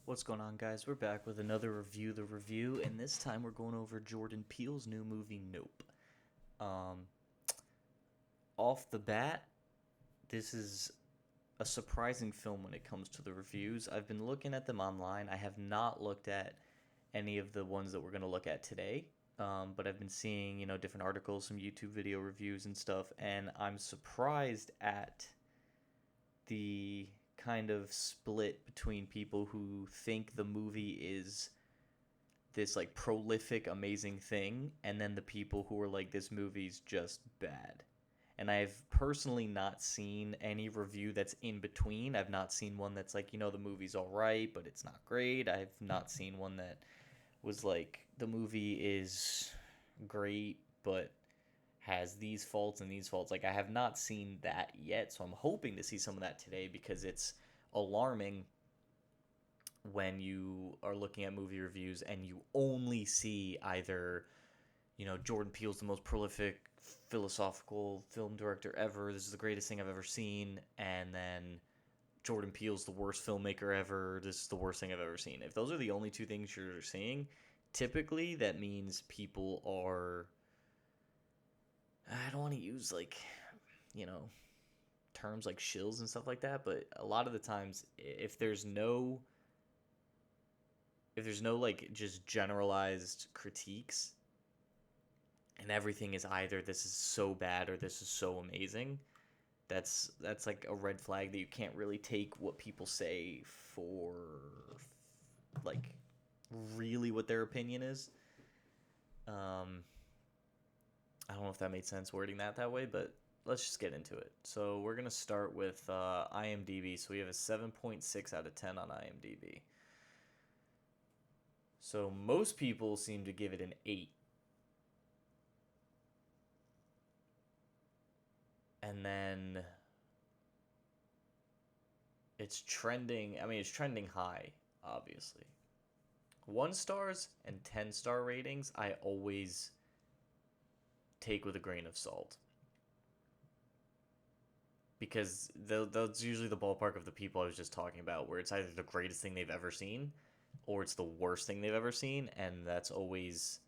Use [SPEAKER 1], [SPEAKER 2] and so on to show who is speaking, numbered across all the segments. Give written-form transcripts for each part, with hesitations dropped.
[SPEAKER 1] What's going on, guys? We're back with another review, the review, and this time we're going over Jordan Peele's new movie, Nope. Um, Off the bat, this is a surprising film when it comes to the reviews. I've been looking at them online. I have not looked at any of the ones that we're going to look at today, but I've been seeing, different articles, some YouTube video reviews and stuff, and I'm surprised at the kind of split between people who think the movie is this like prolific amazing thing and then the people who are like this movie's just bad. And I've personally not seen any review that's in between. I've not seen one that's like, the movie's all right but it's not great. I've not seen one that was like the movie is great but has these faults and these faults. Like, I have not seen that yet, so I'm hoping to see some of that today because it's alarming when you are looking at movie reviews and you only see either, Jordan Peele's the most prolific philosophical film director ever, this is the greatest thing I've ever seen, and then Jordan Peele's the worst filmmaker ever, this is the worst thing I've ever seen. If those are the only two things you're seeing, typically that means people are, I don't want to use like, you know, terms like shills and stuff like that, but a lot of the times if there's no like just generalized critiques and everything is either this is so bad or this is so amazing, that's like a red flag that you can't really take what people say for like really what their opinion is. um I don't know if that made sense wording that way, but let's just get into it. So we're gonna start with IMDb. So we have a 7.6 out of 10 on IMDb. So most people seem to give it an 8. And then it's trending, I mean, it's trending high, obviously. 1 stars and 10-star ratings, I always take with a grain of salt. Because that's usually the ballpark of the people I was just talking about, where it's either the greatest thing they've ever seen or it's the worst thing they've ever seen, and that's always,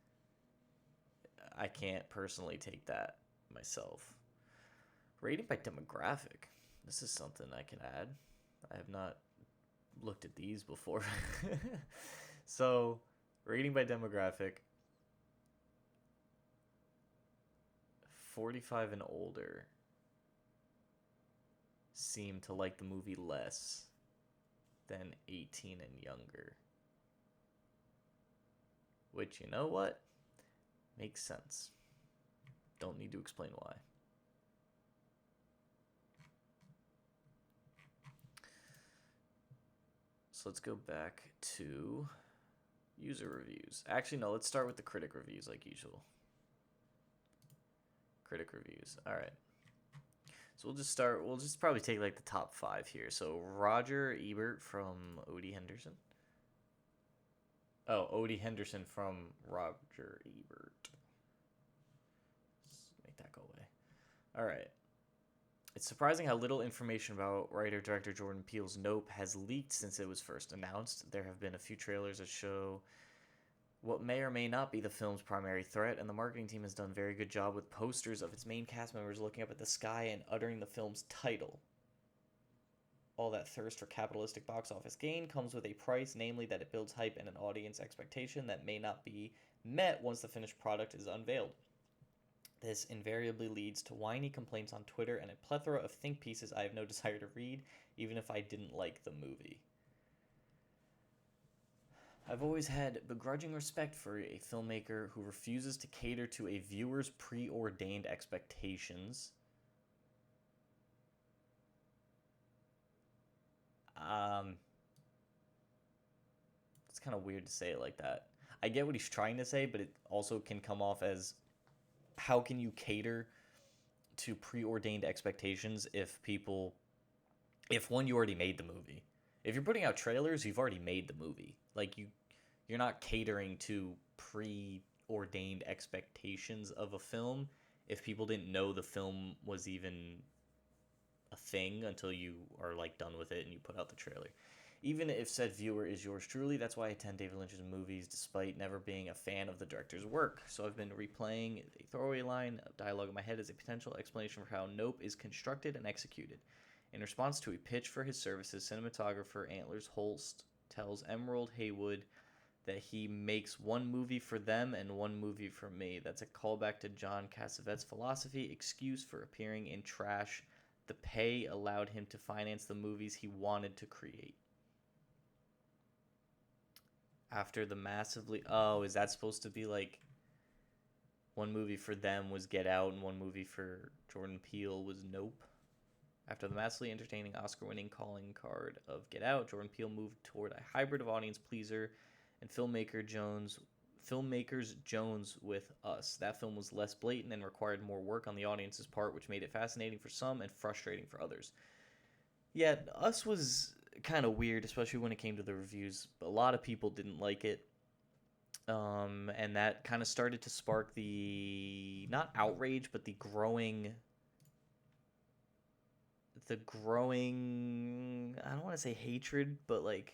[SPEAKER 1] I can't personally take that myself. Rating by demographic. This is something I can add. I have not looked at these before. So, rating by demographic, 45 and older seem to like the movie less than 18 and younger. Which, you know what? Makes sense. Don't need to explain why. So let's go back to user reviews. Actually, no, let's start with the critic reviews like usual. Critic reviews. All right. So we'll just probably take like the top 5 here. So Roger Ebert from Odie Henderson. Oh, Odie Henderson from Roger Ebert. Let's make that go away. All right. It's surprising how little information about writer-director Jordan Peele's Nope has leaked since it was first announced. There have been a few trailers that show what may or may not be the film's primary threat, and the marketing team has done a very good job with posters of its main cast members looking up at the sky and uttering the film's title. All that thirst for capitalistic box office gain comes with a price, namely that it builds hype and an audience expectation that may not be met once the finished product is unveiled. This invariably leads to whiny complaints on Twitter and a plethora of think pieces I have no desire to read, even if I didn't like the movie. I've always had begrudging respect for a filmmaker who refuses to cater to a viewer's preordained expectations. Um, it's kind of weird to say it like that. I get what he's trying to say, but it also can come off as, how can you cater to preordained expectations if one, you already made the movie. If you're putting out trailers, you've already made the movie. Like, you're not catering to preordained expectations of a film if people didn't know the film was even a thing until you are like done with it and you put out the trailer. Even if said viewer is yours truly, that's why I attend David Lynch's movies despite never being a fan of the director's work. So I've been replaying a throwaway line of dialogue in my head as a potential explanation for how Nope is constructed and executed. In response to a pitch for his services, cinematographer Antlers Holst tells Emerald Haywood that he makes one movie for them and one movie for me. That's a callback to John Cassavetes' philosophy, excuse for appearing in trash. The pay allowed him to finance the movies he wanted to create. After the massively... Oh, is that supposed to be like... One movie for them was Get Out and one movie for Jordan Peele was Nope? After the massively entertaining Oscar-winning calling card of Get Out, Jordan Peele moved toward a hybrid of audience pleaser and filmmakers Jones with Us. That film was less blatant and required more work on the audience's part, which made it fascinating for some and frustrating for others. Yeah, Us was kind of weird, especially when it came to the reviews. A lot of people didn't like it. And that kind of started to spark the, not outrage, but the growing, I don't want to say hatred, but like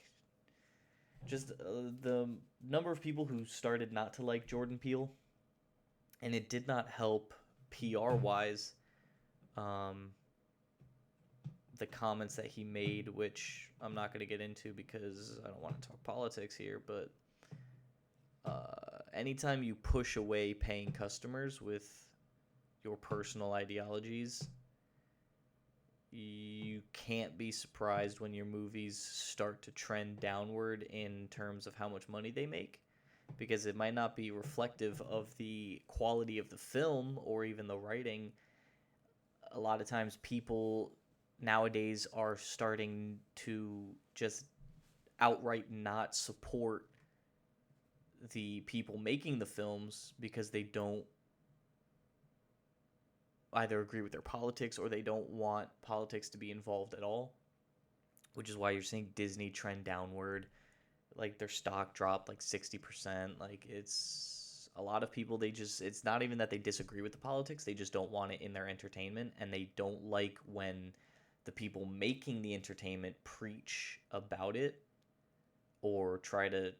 [SPEAKER 1] just the number of people who started not to like Jordan Peele, and it did not help PR wise. The comments that he made, which I'm not going to get into because I don't want to talk politics here, but anytime you push away paying customers with your personal ideologies, you can't be surprised when your movies start to trend downward in terms of how much money they make, because it might not be reflective of the quality of the film or even the writing. A lot of times people nowadays are starting to just outright not support the people making the films because they don't either agree with their politics or they don't want politics to be involved at all, which is why you're seeing Disney trend downward. Like their stock dropped like 60%. Like it's a lot of people, it's not even that they disagree with the politics, they just don't want it in their entertainment, and they don't like when the people making the entertainment preach about it or try to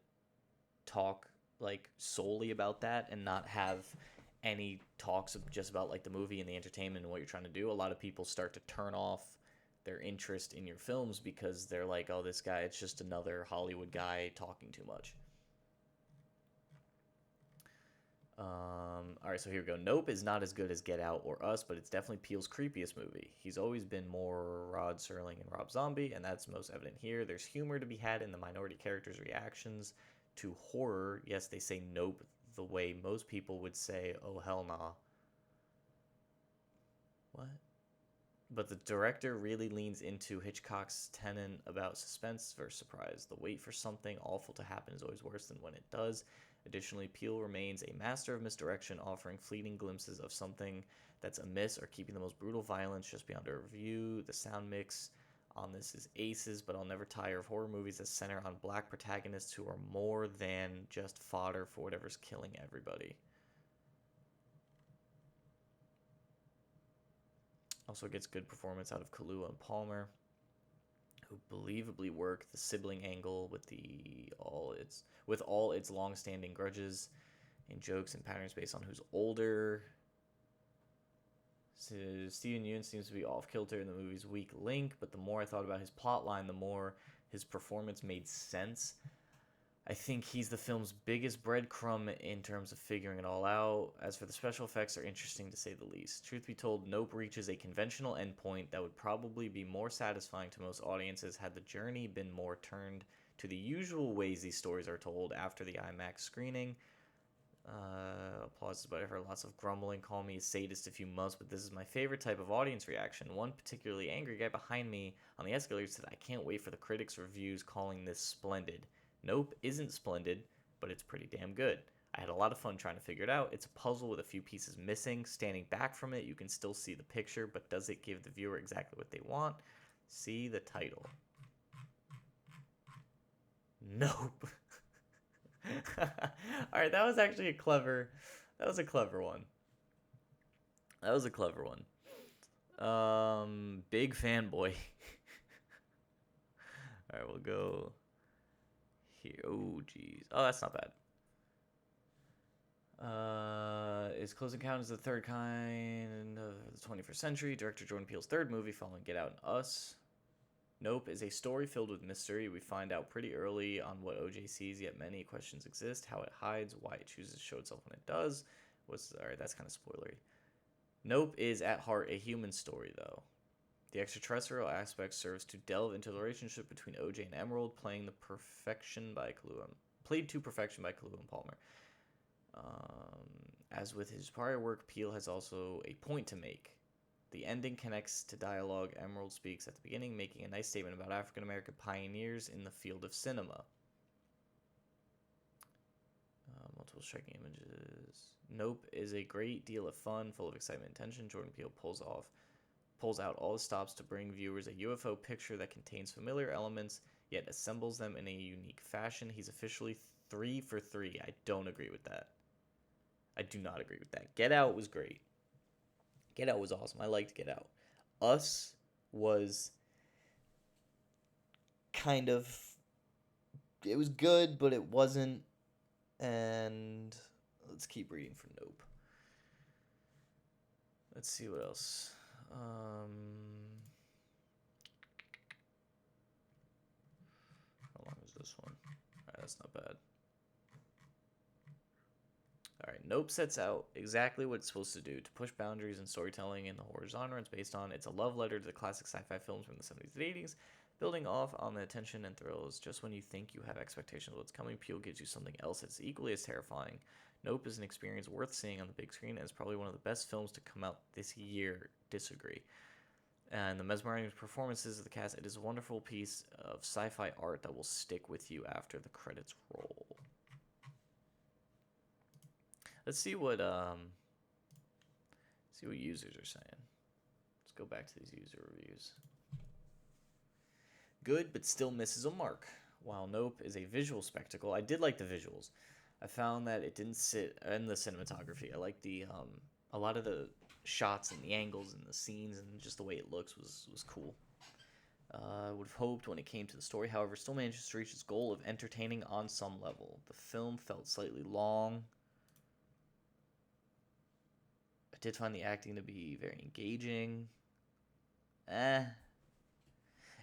[SPEAKER 1] talk like solely about that and not have any talks of just about like the movie and the entertainment and what you're trying to do. A lot of people start to turn off their interest in your films because they're like, oh, this guy, it's just another Hollywood guy talking too much. All right, so here we go. Nope is not as good as Get Out or Us, but it's definitely Peele's creepiest movie. He's always been more Rod Serling and Rob Zombie, and that's most evident here. There's humor to be had in the minority characters' reactions to horror. Yes, they say nope the way most people would say, oh, hell nah. What? But the director really leans into Hitchcock's tenet about suspense versus surprise. The wait for something awful to happen is always worse than when it does. Additionally, Peele remains a master of misdirection, offering fleeting glimpses of something that's amiss or keeping the most brutal violence just beyond our view. The sound mix on this is aces, but I'll never tire of horror movies that center on black protagonists who are more than just fodder for whatever's killing everybody. Also gets good performance out of Kaluuya and Palmer, who believably work the sibling angle with all its long-standing grudges and jokes and patterns based on who's older. So Steven Yeun seems to be off-kilter in the movie's weak link, but the more I thought about his plotline, the more his performance made sense. I think he's the film's biggest breadcrumb in terms of figuring it all out. As for the special effects, they're interesting to say the least. Truth be told, Nope reaches a conventional endpoint that would probably be more satisfying to most audiences had the journey been more turned to the usual ways these stories are told after the IMAX screening. Applause, but I heard lots of grumbling. Call me a sadist if you must, but this is my favorite type of audience reaction. One particularly angry guy behind me on the escalator said, I can't wait for the critics' reviews calling this splendid. Nope isn't splendid, but it's pretty damn good. I had a lot of fun trying to figure it out. It's a puzzle with a few pieces missing. Standing back from it, you can still see the picture, but does it give the viewer exactly what they want? See the title. Nope. Alright, that was actually a clever one. Big fanboy. All right, we'll go here. Oh, geez. Oh, that's not bad. Is Close Encounters of the Third Kind of the 21st century? Director Jordan Peele's third movie following Get Out and Us. Nope is a story filled with mystery. We find out pretty early on what OJ sees, yet many questions exist. How it hides, why it chooses to show itself when it does. Alright, that's kind of spoilery. Nope is at heart a human story, though. The extraterrestrial aspect serves to delve into the relationship between OJ and Emerald, played to perfection by Kaluuya Palmer. As with his prior work, Peele has also a point to make. The ending connects to dialogue Emerald speaks at the beginning, making a nice statement about African American pioneers in the field of cinema. Multiple striking images. Nope is a great deal of fun, full of excitement and tension. Jordan Peele pulls out all the stops to bring viewers a UFO picture that contains familiar elements, yet assembles them in a unique fashion. He's officially 3 for 3. I don't agree with that. I do not agree with that. Get Out was great. Get Out was awesome. I liked Get Out. Us was kind of... It was good, but it wasn't. And let's keep reading for Nope. Let's see what else. How long is this one? Alright, that's not bad. Alright, Nope sets out exactly what it's supposed to do, to push boundaries in storytelling in the horror genre it's based on. It's a love letter to the classic sci-fi films from the 70s and 80s, building off on the tension and thrills. Just when you think you have expectations of what's coming, Peele gives you something else that's equally as terrifying. Nope is an experience worth seeing on the big screen, and it's probably one of the best films to come out this year. Disagree. And the mesmerizing performances of the cast, it is a wonderful piece of sci-fi art that will stick with you after the credits roll. Let's see what users are saying. Let's go back to these user reviews. Good, but still misses a mark. While Nope is a visual spectacle, I did like the visuals. I found that it didn't sit in the cinematography. I like the a lot of the shots and the angles and the scenes and just the way it looks was cool. I would have hoped when it came to the story, however, still manages to reach its goal of entertaining on some level. The film felt slightly long. I did find the acting to be very engaging.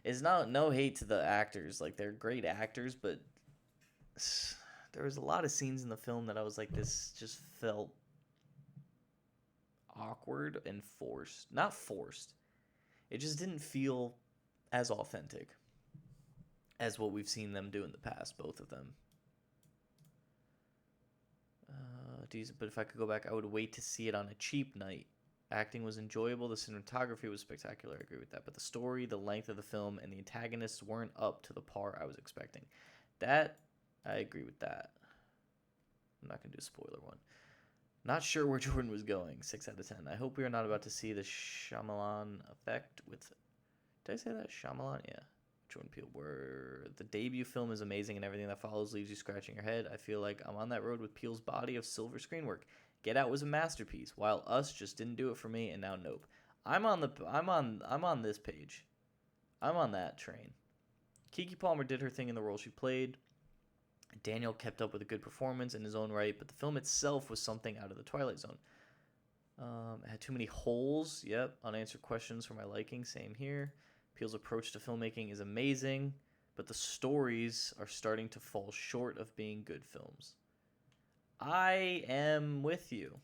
[SPEAKER 1] It's no hate to the actors. Like, they're great actors, but there was a lot of scenes in the film that I was like, this just felt awkward and forced. Not forced. It just didn't feel as authentic as what we've seen them do in the past, both of them. But if I could go back, I would wait to see it on a cheap night. Acting was enjoyable, the cinematography was spectacular, I agree with that, but the story, the length of the film, and the antagonists weren't up to the par I was expecting. That, I agree with that. I'm not going to do a spoiler one. Not sure where Jordan was going, 6 out of 10. I hope we are not about to see the Shyamalan effect with... Did I say that? Shyamalan? Yeah. Jordan Peele, where the debut film is amazing and everything that follows leaves you scratching your head. I feel like I'm on that road with Peele's body of silver screen work. Get Out was a masterpiece, while Us just didn't do it for me, and now Nope. I'm on this page. I'm on that train. Keke Palmer did her thing in the role she played. Daniel kept up with a good performance in his own right, but the film itself was something out of the Twilight Zone. It had too many holes. Yep, unanswered questions for my liking. Same here. Peele's approach to filmmaking is amazing, but the stories are starting to fall short of being good films. I am with you.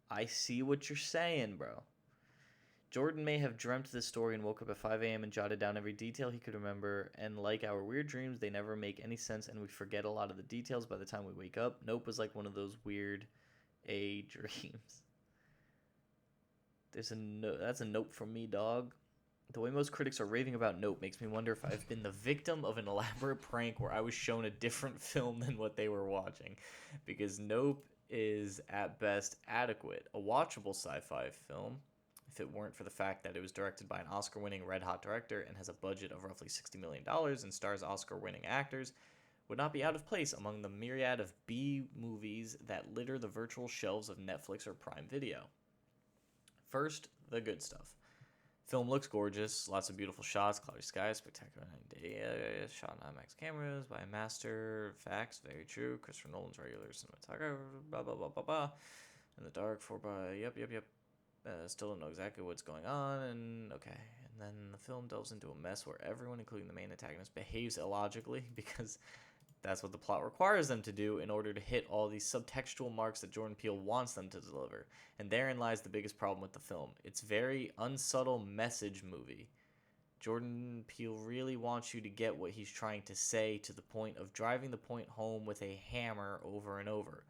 [SPEAKER 1] I see what you're saying, bro. Jordan may have dreamt this story and woke up at 5 a.m. and jotted down every detail he could remember, and like our weird dreams, they never make any sense, and we forget a lot of the details by the time we wake up. Nope was like one of those weird A dreams. That's a nope from me, dog. The way most critics are raving about Nope makes me wonder if I've been the victim of an elaborate prank where I was shown a different film than what they were watching. Because Nope is, at best, adequate. A watchable sci-fi film, if it weren't for the fact that it was directed by an Oscar-winning red-hot director and has a budget of roughly $60 million and stars Oscar-winning actors, would not be out of place among the myriad of B-movies that litter the virtual shelves of Netflix or Prime Video. First, the good stuff. Film looks gorgeous, lots of beautiful shots, cloudy skies, spectacular night and day, shot on IMAX cameras by a master. Facts, very true. Christopher Nolan's regular cinematographer, blah blah blah blah blah. In the dark, 4x, yep. Still don't know exactly what's going on, and okay. And then the film delves into a mess where everyone, including the main antagonist, behaves illogically because that's what the plot requires them to do in order to hit all these subtextual marks that Jordan Peele wants them to deliver. And therein lies the biggest problem with the film. It's very unsubtle message movie. Jordan Peele really wants you to get what he's trying to say to the point of driving the point home with a hammer over and over.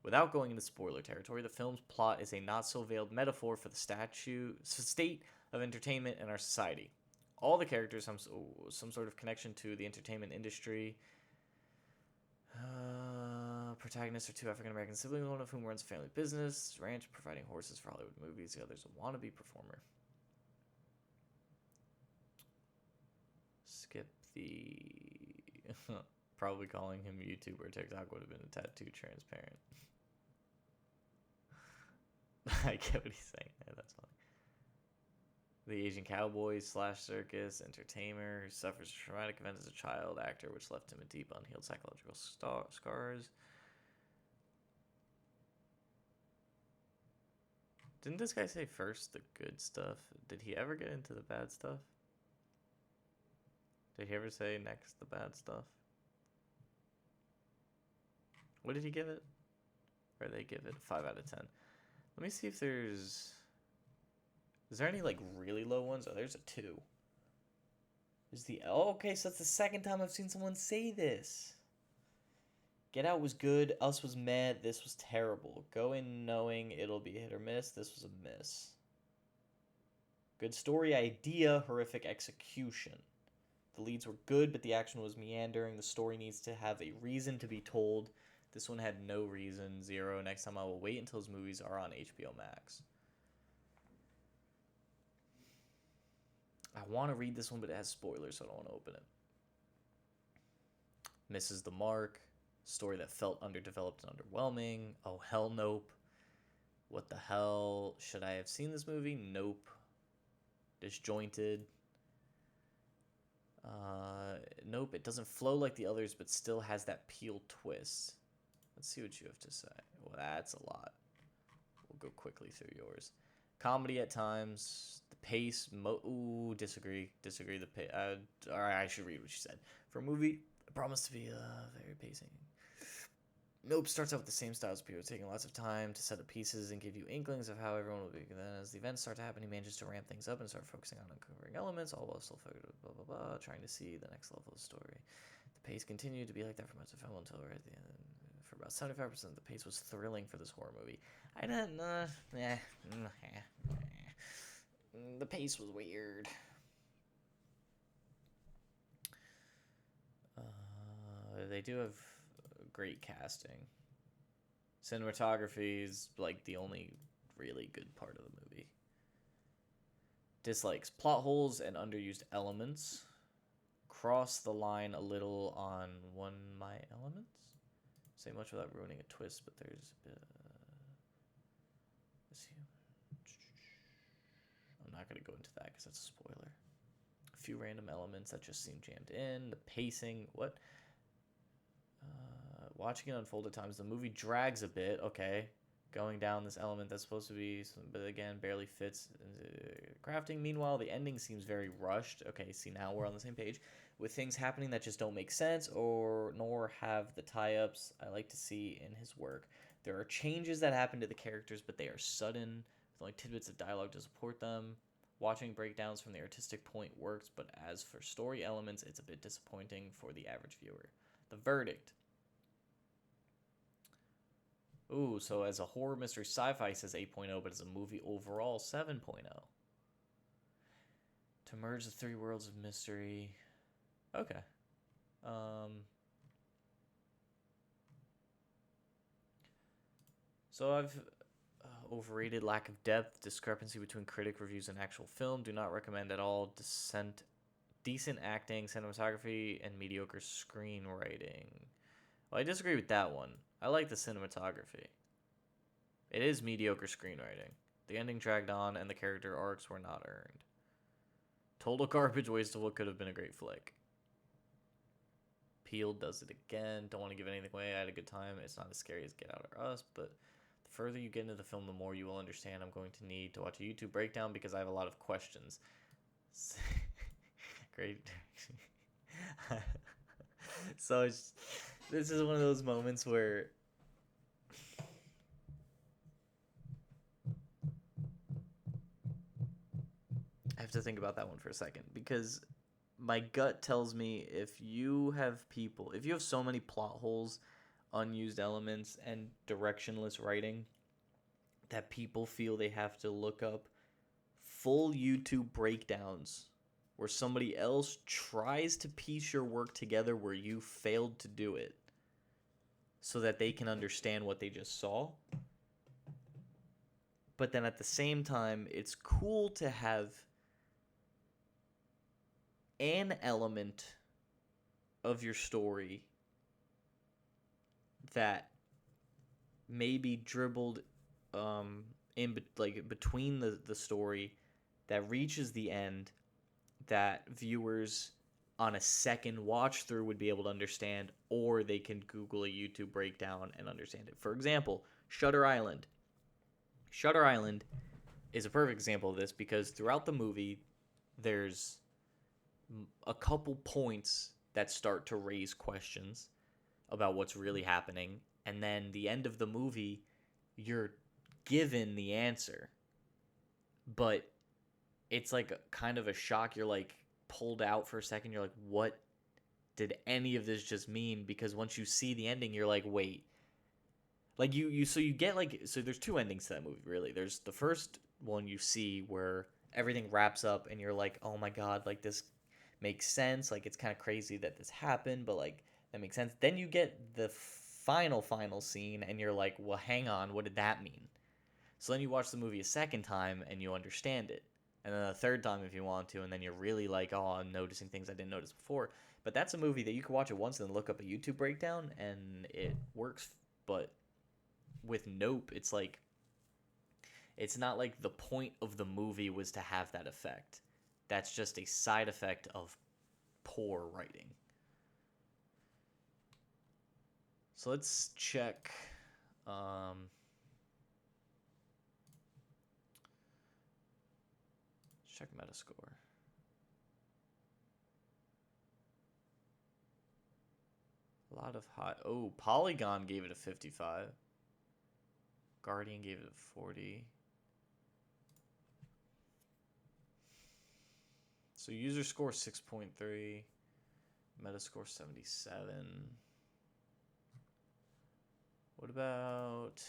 [SPEAKER 1] Without going into spoiler territory, the film's plot is a not-so-veiled metaphor for the state of entertainment in our society. All the characters have some sort of connection to the entertainment industry. Protagonists are two African-American siblings, one of whom runs a family business, ranch, providing horses for Hollywood movies. The other's a wannabe performer. Skip the... Probably calling him YouTuber TikTok would have been a tad too transparent. I get what he's saying. Yeah, that's funny. The Asian cowboy / circus entertainer who suffers a traumatic event as a child actor, which left him with deep unhealed psychological scars. Didn't this guy say first the good stuff? Did he ever get into the bad stuff? Did he ever say next the bad stuff? What did he give it? Or they give it 5 out of 10. Let me see if there's... Is there any, like, really low ones? Oh, there's a 2. There's the... Oh, okay, so that's the second time I've seen someone say this. Get Out was good. Us was meh. This was terrible. Go in knowing it'll be hit or miss. This was a miss. Good story idea. Horrific execution. The leads were good, but the action was meandering. The story needs to have a reason to be told. This one had no reason. 0. Next time I will wait until his movies are on HBO Max. I want to read this one, but it has spoilers, so I don't want to open it. Misses the mark. Story that felt underdeveloped and underwhelming. Oh, hell, nope. What the hell? Should I have seen this movie? Nope. Disjointed. Nope, it doesn't flow like the others, but still has that Peele twist. Let's see what you have to say. Well, that's a lot. We'll go quickly through yours. Comedy at times. The pace. Ooh, disagree. The pace. All right, I should read what she said. For a movie, it promised to be very pacing. Nope starts out with the same style as Peele, taking lots of time to set up pieces and give you inklings of how everyone will be. And then as the events start to happen, he manages to ramp things up and start focusing on uncovering elements, all while still blah, blah, blah, trying to see the next level of the story. The pace continued to be like that for much of the film until right at the end. For about 75%, the pace was thrilling for this horror movie. I don't know. The pace was weird. They do have great casting. Cinematography is like the only really good part of the movie. Dislikes. Plot holes and underused elements. Cross the line a little on one my elements. Say much without ruining a twist, but there's a bit. I'm not going to go into that because that's a spoiler. A few random elements that just seem jammed in. The pacing. What? Watching it unfold at times, the movie drags a bit. Okay, going down this element that's supposed to be, but again, barely fits crafting. Meanwhile, the ending seems very rushed. Okay, see, now we're on the same page with things happening that just don't make sense nor have the tie-ups I like to see in his work. There are changes that happen to the characters, but they are sudden, with only tidbits of dialogue to support them. Watching breakdowns from the artistic point works, but as for story elements, it's a bit disappointing for the average viewer. The verdict. Ooh, so as a horror mystery sci-fi says 8.0, but as a movie overall 7.0. To merge the 3 worlds of mystery. Okay. So I've overrated, lack of depth, discrepancy between critic reviews and actual film. Do not recommend at all. Decent acting, cinematography, and mediocre screenwriting. Well, I disagree with that one. I like the cinematography. It is mediocre screenwriting. The ending dragged on, and the character arcs were not earned. Total garbage waste of what could have been a great flick. Peele does it again. Don't want to give anything away. I had a good time. It's not as scary as Get Out or Us, but the further you get into the film, the more you will understand. I'm going to need to watch a YouTube breakdown because I have a lot of questions. Great. So this is one of those moments where I have to think about that one for a second, because my gut tells me if you have so many plot holes, unused elements, and directionless writing that people feel they have to look up full YouTube breakdowns where somebody else tries to piece your work together where you failed to do it so that they can understand what they just saw. But then at the same time, it's cool to have an element of your story that may be dribbled between the story that reaches the end that viewers on a second watch through would be able to understand, or they can Google a YouTube breakdown and understand it. For example, Shutter Island. Shutter Island is a perfect example of this because throughout the movie, there's a couple points that start to raise questions about what's really happening, and then the end of the movie, you're given the answer, but it's like kind of a shock. You're like pulled out for a second. You're like, what did any of this just mean? Because once you see the ending, you're like, wait. Like so there's two endings to that movie, really. There's the first one you see where everything wraps up and you're like, oh my God, like this makes sense. Like it's kind of crazy that this happened, but like that makes sense. Then you get the final scene and you're like, well, hang on, what did that mean? So then you watch the movie a second time and you understand it. And then a third time if you want to, and then you're really like, oh, I'm noticing things I didn't notice before. But that's a movie that you can watch it once and then look up a YouTube breakdown and it works. But with Nope, it's like, it's not like the point of the movie was to have that effect. That's just a side effect of poor writing. So let's check. Check Metascore. A lot of high. Oh, Polygon gave it a 55. Guardian gave it a 40. So user score 6.3. Metascore 77. What about...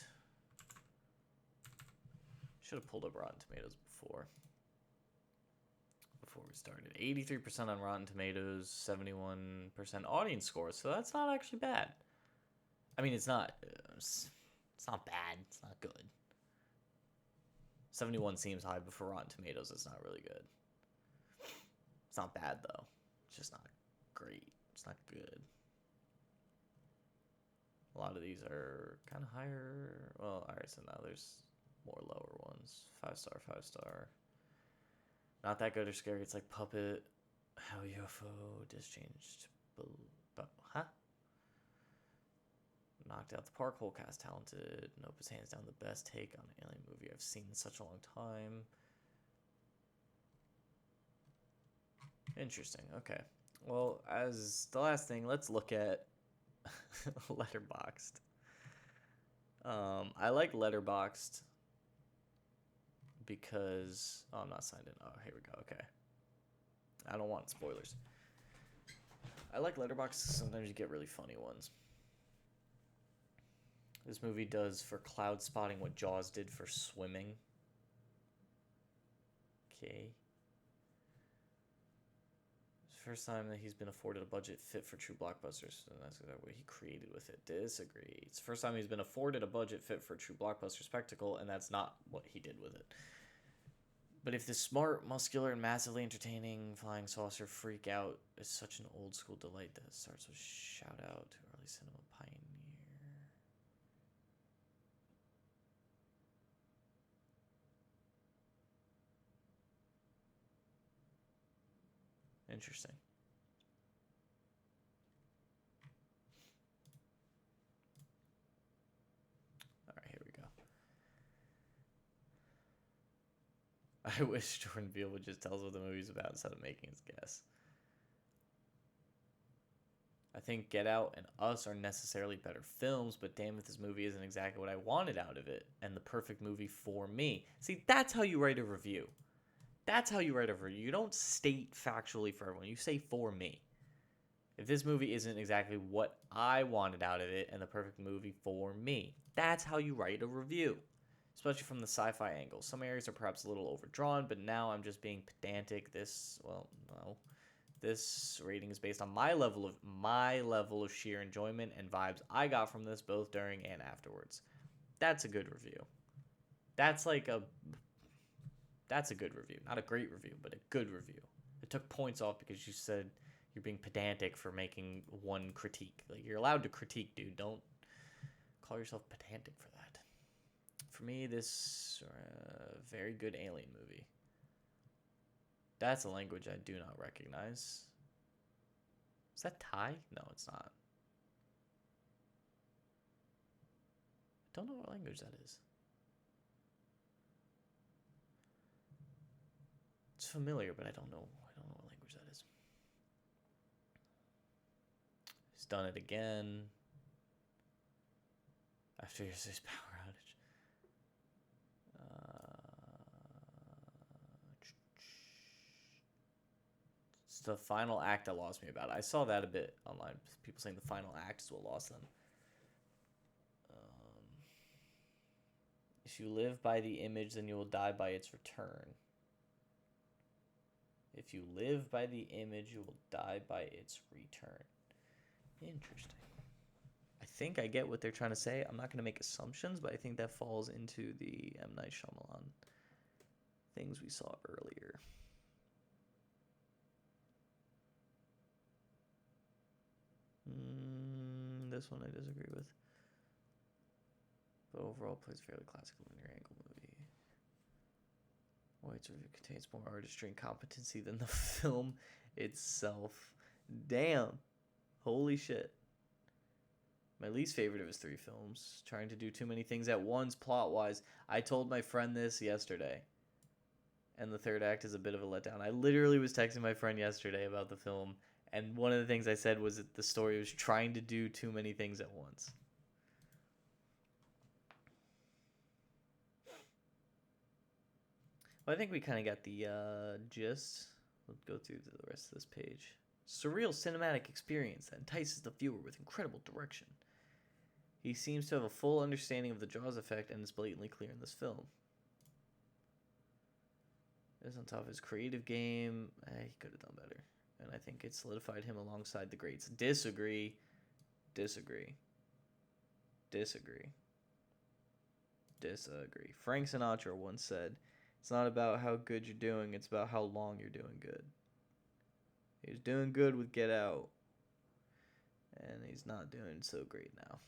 [SPEAKER 1] Should have pulled up Rotten Tomatoes before we started. 83% on Rotten Tomatoes, 71% audience score. So that's not actually bad. I mean, it's not bad. It's not good. 71 seems high, but for Rotten Tomatoes, it's not really good. It's not bad, though. It's just not great. It's not good. A lot of these are kind of higher. Well, alright, so now there's more lower ones. 5-star, 5-star. Not that good or scary. It's like Puppet, How UFO, Discharged. Huh? Knocked out the park. Whole cast talented. Nope is hands down the best take on an alien movie I've seen in such a long time. Interesting. Okay. Well, as the last thing, let's look at Letterboxd. I like Letterboxd because... Oh, I'm not signed in. Oh, here we go. Okay. I don't want spoilers. I like Letterboxd. Sometimes you get really funny ones. This movie does for cloud spotting what Jaws did for swimming. Okay. It's the first time that he's been afforded a budget fit for true blockbusters, and that's what he created with it. Disagree. It's the first time he's been afforded a budget fit for a true blockbuster spectacle, and that's not what he did with it. But if this smart, muscular, and massively entertaining flying saucer freak out is such an old school delight that starts with shout out to early cinema pioneer. Interesting. All right, here we go. I wish Jordan Peele would just tell us what the movie's about instead of making his guess. I think Get Out and Us are necessarily better films, but damn if this movie isn't exactly what I wanted out of it and the perfect movie for me. See, that's how you write a review. That's how you write a review. You don't state factually for everyone. You say for me. If this movie isn't exactly what I wanted out of it and the perfect movie for me, that's how you write a review. Especially from the sci-fi angle. Some areas are perhaps a little overdrawn, but now I'm just being pedantic. This rating is based on my level of sheer enjoyment and vibes I got from this both during and afterwards. That's a good review. That's a good review. Not a great review, but a good review. It took points off because you said you're being pedantic for making one critique. Like, you're allowed to critique, dude. Don't call yourself pedantic for that. For me, this very good alien movie. That's a language I do not recognize. Is that Thai? No, it's not. I don't know what language that is. It's familiar, but I don't know what language that is. He's done it again. After his power outage. It's the final act that lost me about it. I saw that a bit online. People saying the final act is what lost them. If you live by the image, then you will die by its return. If you live by the image, you will die by its return. Interesting. I think I get what they're trying to say. I'm not going to make assumptions, but I think that falls into the M. Night Shyamalan things we saw earlier. This one I disagree with. But overall, plays a fairly classical linear angle movie. White's review contains more artistry and competency than the film itself. Damn. Holy shit. My least favorite of his 3 films. Trying to do too many things at once, plot-wise. I told my friend this yesterday. And the third act is a bit of a letdown. I literally was texting my friend yesterday about the film, and one of the things I said was that the story was trying to do too many things at once. Well, I think we kind of got the gist. Let's go through the rest of this page. Surreal cinematic experience that entices the viewer with incredible direction. He seems to have a full understanding of the Jaws effect and is blatantly clear in this film. This on top of his creative game. He could have done better. And I think it solidified him alongside the greats. Disagree. Frank Sinatra once said, "It's not about how good you're doing, it's about how long you're doing good." He was doing good with Get Out, and he's not doing so great now.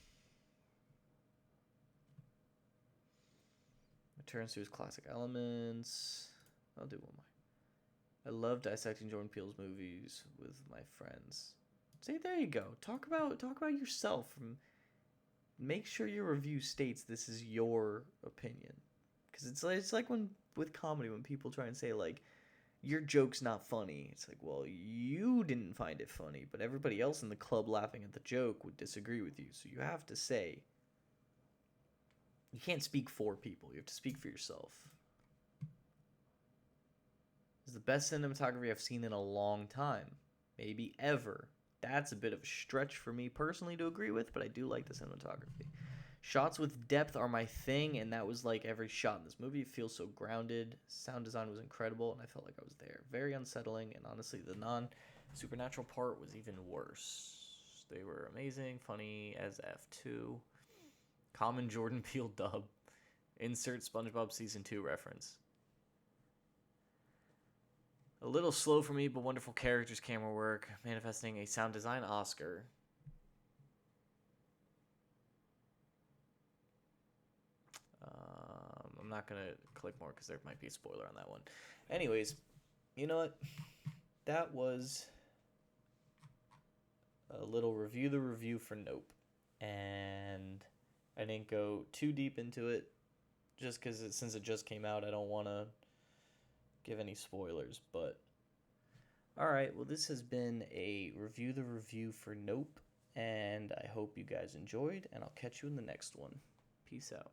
[SPEAKER 1] Returns to his classic elements. I'll do one more. I love dissecting Jordan Peele's movies with my friends. See, there you go. Talk about yourself. Make sure your review states this is your opinion, because it's like when with comedy when people try and say like your joke's not funny. It's like, well, you didn't find it funny, but everybody else in the club laughing at the joke would disagree with you. So you have to say, you can't speak for people. You have to speak for yourself. It's the best cinematography I've seen in a long time, maybe ever. That's a bit of a stretch for me personally to agree with, but I do like the cinematography. Shots with depth are my thing, and that was like every shot in this movie. It feels so grounded. Sound design was incredible, and I felt like I was there. Very unsettling, and honestly, the non-supernatural part was even worse. They were amazing, funny as F2. Common Jordan Peele dub. Insert SpongeBob Season 2 reference. A little slow for me, but wonderful characters, camera work, manifesting a sound design Oscar. I'm not going to click more because there might be a spoiler on that one. Anyways, you know what? that was a little review the review for Nope. And I didn't go too deep into it just because since it just came out, I don't want to give any spoilers. But all right, well, this has been a review the review for Nope, and I hope you guys enjoyed, and I'll catch you in the next one. Peace out.